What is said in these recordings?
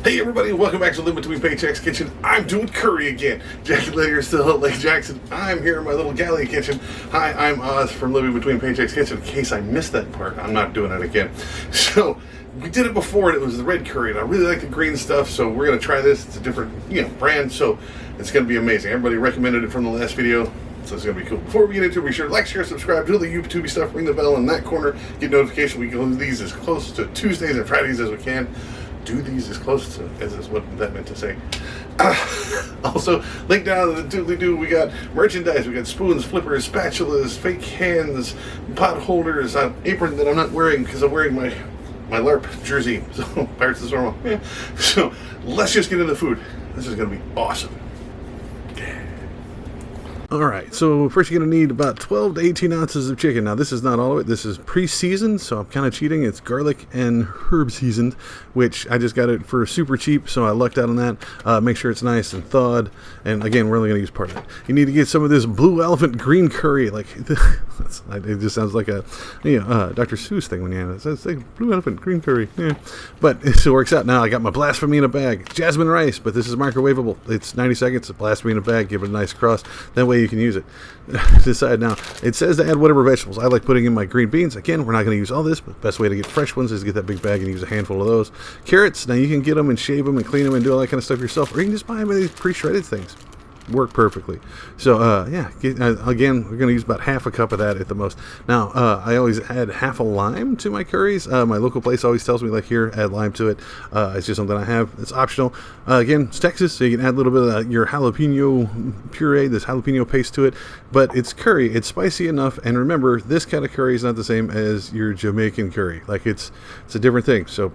Hey everybody, welcome back to Live Between Paychecks Kitchen. I'm doing curry again. Jackie Lydia is still at Lake Jackson. I'm here in my little galley kitchen. Hi, I'm Oz from Living Between Paychecks Kitchen. In case I missed that part, I'm not doing it again. So, we did it before and it was the red curry, and I really like the green stuff, so we're going to try this. It's a different, brand, so it's going to be amazing. Everybody recommended it from the last video, so it's going to be cool. Before we get into it, be sure to like, share, subscribe, do the YouTube stuff, ring the bell in that corner, get notification. We can do these as close to Tuesdays and Fridays as we can. Do these as close to as is what that meant to say. Also, link down to the doodly-doo. We got merchandise. We got spoons, flippers, spatulas, fake hands, pot holders, an apron that I'm not wearing because I'm wearing my LARP jersey. So Pirates of the Storm. Yeah. So let's just get into the food. This is going to be awesome. Alright, so first you're going to need about 12 to 18 ounces of chicken. Now this is not all of it, this is pre-seasoned, so I'm kind of cheating. It's garlic and herb seasoned, which I just got it for super cheap, so I lucked out on that. Make sure it's nice and thawed, and again, we're only going to use part of it. You need to get some of this Blue Elephant green curry, like, it just sounds like a Dr. Seuss thing when you have it. It's like Blue Elephant green curry, yeah. But it still works out. Now I got my blasphemy in a bag, jasmine rice, but this is microwavable. It's 90 seconds, blasphemy in a bag, give it a nice crust, that way you can use it. Decide now. It says to add whatever vegetables. I like putting in my green beans. Again, we're not going to use all this, but the best way to get fresh ones is to get that big bag and use a handful of those. Carrots, now you can get them and shave them and clean them and do all that kind of stuff yourself, or you can just buy them in these pre-shredded things. Work perfectly. So again, we're going to use about half a cup of that at the most. Now I always add half a lime to my curries. My local place always tells me, like, here, add lime to it. It's just something I have. It's optional. Again, it's Texas, so you can add a little bit of your jalapeno puree, this jalapeno paste to it, but it's curry. It's spicy enough, and remember, this kind of curry is not the same as your Jamaican curry. Like, it's a different thing. So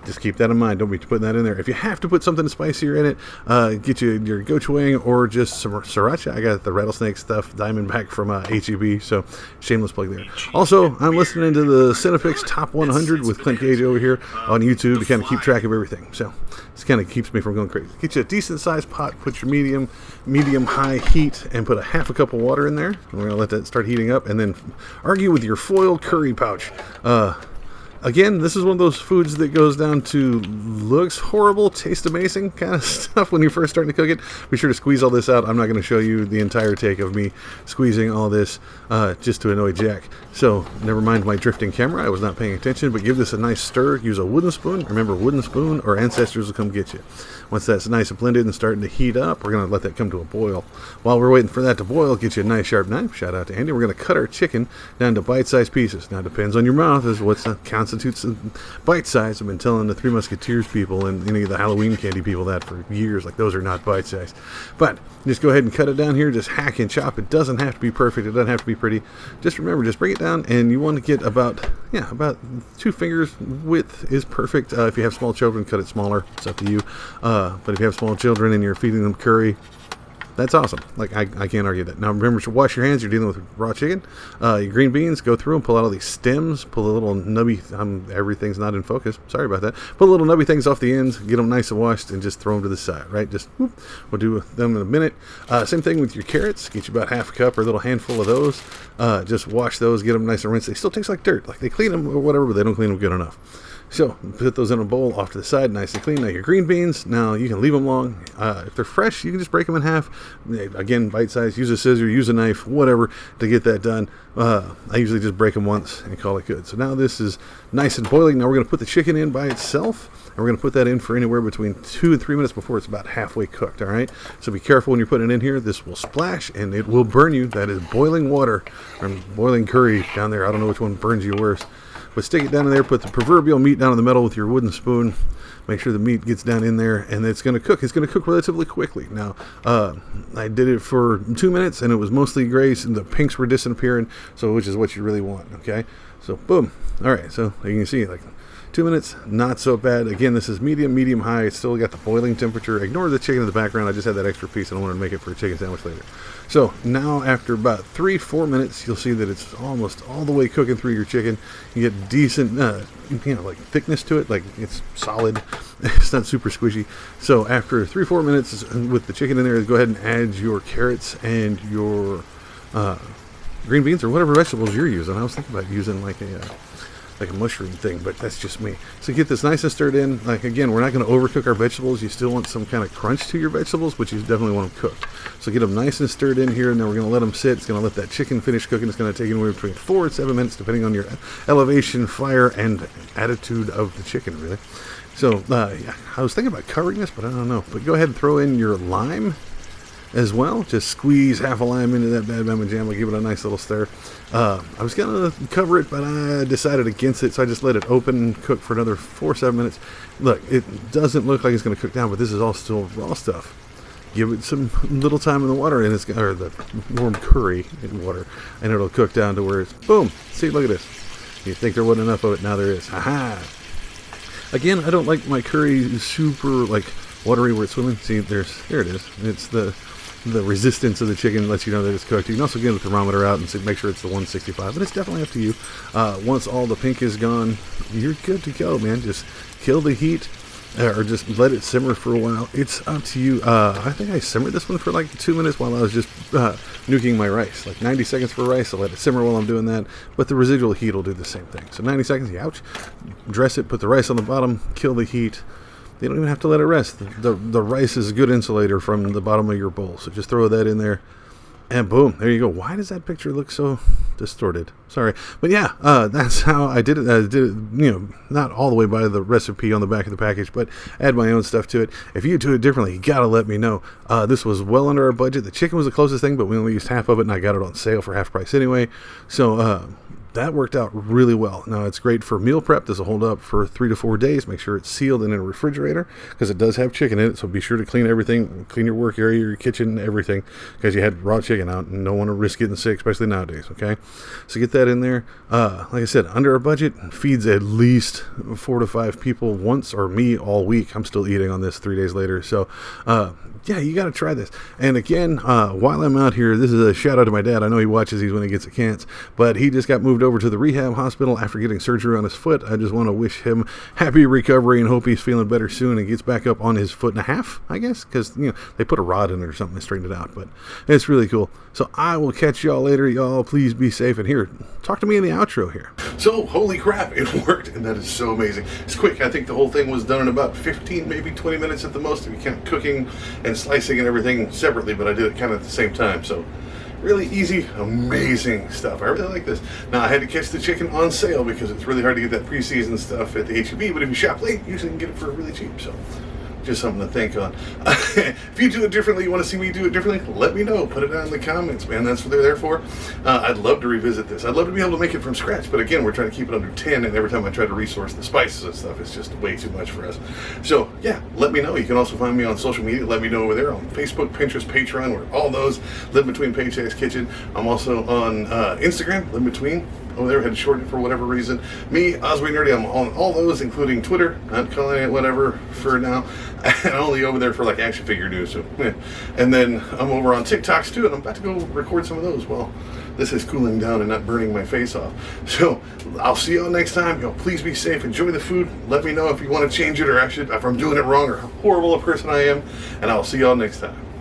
just keep that in mind. Don't be putting that in there. If you have to put something spicier in it, get you your gochujang or just some sriracha. I got the rattlesnake stuff, Diamondback from HEB, so shameless plug there. Also, I'm listening to the Cinepix Top 100 with Clint Gage over here on YouTube to kind of keep track of everything. So this kind of keeps me from going crazy. Get you a decent sized pot, put your medium high heat, and put a half a cup of water in there. We're going to let that start heating up, and then argue with your foil curry pouch. Again, this is one of those foods that goes down to looks horrible, tastes amazing kind of stuff when you're first starting to cook it. Be sure to squeeze all this out. I'm not going to show you the entire take of me squeezing all this just to annoy Jack. So, never mind my drifting camera. I was not paying attention, but give this a nice stir. Use a wooden spoon. Remember, wooden spoon or ancestors will come get you. Once that's nice and blended and starting to heat up, we're going to let that come to a boil. While we're waiting for that to boil, get you a nice sharp knife. Shout out to Andy. We're going to cut our chicken down to bite-sized pieces. Now, it depends on your mouth as what constitutes bite-sized. I've been telling the Three Musketeers people and any of the Halloween candy people that for years. Like, those are not bite-sized. But just go ahead and cut it down here. Just hack and chop. It doesn't have to be perfect. It doesn't have to be pretty. Just remember, just bring it down, and you want to get about 2 fingers width is perfect. If you have small children, cut it smaller. It's up to you. But if you have small children and you're feeding them curry, that's awesome. Like, I can't argue that. Now, remember to wash your hands. You're dealing with raw chicken. Your green beans, go through and pull out all these stems. Pull a little nubby. Everything's not in focus. Sorry about that. Pull little nubby things off the ends. Get them nice and washed, and just throw them to the side. Right? Just whoop. We'll do them in a minute. Same thing with your carrots. Get you about half a cup or a little handful of those. Just wash those. Get them nice and rinsed. They still taste like dirt. Like, they clean them or whatever, but they don't clean them good enough. So, put those in a bowl off to the side, nice and clean. Now, your green beans, now you can leave them long. If they're fresh, you can just break them in half. Again, bite-sized, use a scissor, use a knife, whatever, to get that done. I usually just break them once and call it good. So now this is nice and boiling. Now we're going to put the chicken in by itself, and we're going to put that in for anywhere between 2 and 3 minutes before it's about halfway cooked, all right? So be careful when you're putting it in here. This will splash, and it will burn you. That is boiling water or boiling curry down there. I don't know which one burns you worse. But stick it down in there, put the proverbial meat down in the middle with your wooden spoon. Make sure the meat gets down in there, and it's going to cook. It's going to cook relatively quickly. Now, I did it for 2 minutes, and it was mostly gray, and the pinks were disappearing, so which is what you really want, okay? So, boom. All right, so you can see, like, 2 minutes, not so bad. Again, this is medium high. It's still got the boiling temperature. Ignore the chicken in the background. I just had that extra piece, and I wanted to make it for a chicken sandwich later. So now, after about 3-4 minutes, you'll see that it's almost all the way cooking through your chicken. You get decent, like thickness to it. Like, it's solid. It's not super squishy. So after 3-4 minutes with the chicken in there, go ahead and add your carrots and your green beans or whatever vegetables you're using. I was thinking about using like a like a mushroom thing, but that's just me. So get this nice and stirred in. Like, again, we're not going to overcook our vegetables. You still want some kind of crunch to your vegetables, but you definitely want them cooked. So get them nice and stirred in here, and then we're going to let them sit. It's going to let that chicken finish cooking. It's going to take anywhere between 4 and 7 minutes, depending on your elevation, fire, and attitude of the chicken, really. So yeah, I was thinking about covering this, but I don't know. But go ahead and throw in your lime as well. Just squeeze half a lime into that bad mama jamma, give it a nice little stir. I was gonna cover it, but I decided against it, so I just let it open and cook for another 4 or 7 minutes. Look, it doesn't look like it's gonna cook down, but this is all still raw stuff. Give it some little time in the water, and it's or the warm curry in water, and it'll cook down to where it's boom. See, look at this. You think there wasn't enough of it? Now there is. Ha-ha. Again, I don't like my curry super like watery where it's swimming. See, there it is. It's the resistance of the chicken lets you know that it's cooked. You can also get the thermometer out and see, make sure it's the 165, but it's definitely up to you. Once all the pink is gone, you're good to go, man. Just kill the heat, or just let it simmer for a while. It's up to you. I think I simmered this one for like 2 minutes while I was just nuking my rice. Like 90 seconds for rice. I'll let it simmer while I'm doing that, but the residual heat will do the same thing. So 90 seconds, ouch. Dress it, put the rice on the bottom, kill the heat. You don't even have to let it rest. The rice is a good insulator from the bottom of your bowl. So just throw that in there, and boom, there you go. Why does that picture look so distorted? Sorry. But yeah, that's how I did it. I did it, you know, not all the way by the recipe on the back of the package, but add my own stuff to it. If you do it differently, you got to let me know. This was well under our budget. The chicken was the closest thing, but we only used half of it, and I got it on sale for half price anyway. So, that worked out really well. Now, it's great for meal prep. This will hold up for 3 to 4 days. Make sure it's sealed in a refrigerator because it does have chicken in it. So be sure to clean everything, clean your work area, your kitchen, everything, because you had raw chicken out and don't want to risk getting sick, especially nowadays, okay? So get that in there. Like I said, under our budget, feeds at least 4 to 5 people once, or me all week. I'm still eating on this 3 days later. So, yeah, you got to try this. And again, while I'm out here, this is a shout out to my dad. I know he watches these when he gets a chance, but he just got moved over to the rehab hospital after getting surgery on his foot. I just want to wish him happy recovery and hope he's feeling better soon and gets back up on his foot and a half, I guess, because, you know, they put a rod in it or something and straightened it out, but it's really cool. So I will catch y'all later. Y'all please be safe, and here, talk to me in the outro here. So holy crap, it worked, and that is so amazing. It's quick. I think the whole thing was done in about 15, maybe 20 minutes at the most, if you count cooking and slicing and everything separately, but I did it kind of at the same time. So really easy, amazing stuff. I really like this. Now, I had to catch the chicken on sale because it's really hard to get that pre-seasoned stuff at the H-E-B, but if you shop late, usually you can get it for really cheap. So just something to think on. If you do it differently, you want to see me do it differently, let me know. Put it down in the comments, man. That's what they're there for. I'd love to revisit this. I'd love to be able to make it from scratch, but again, we're trying to keep it under 10, and every time I try to resource the spices and stuff, it's just way too much for us. So yeah, let me know. You can also find me on social media. Let me know over there on Facebook, Pinterest, Patreon, where all those Live Between Paychecks Kitchen. I'm also on Instagram, Live Between. Over there, had to shorten it for whatever reason. Me, Oswey Nerdy, I'm on all those, including Twitter. Not calling it whatever for now. And only over there for like action figure news. So, yeah. And then I'm over on TikToks too, and I'm about to go record some of those while this is cooling down and not burning my face off. So I'll see y'all next time. Y'all please be safe. Enjoy the food. Let me know if you want to change it, or actually if I'm doing it wrong, or how horrible a person I am. And I'll see y'all next time.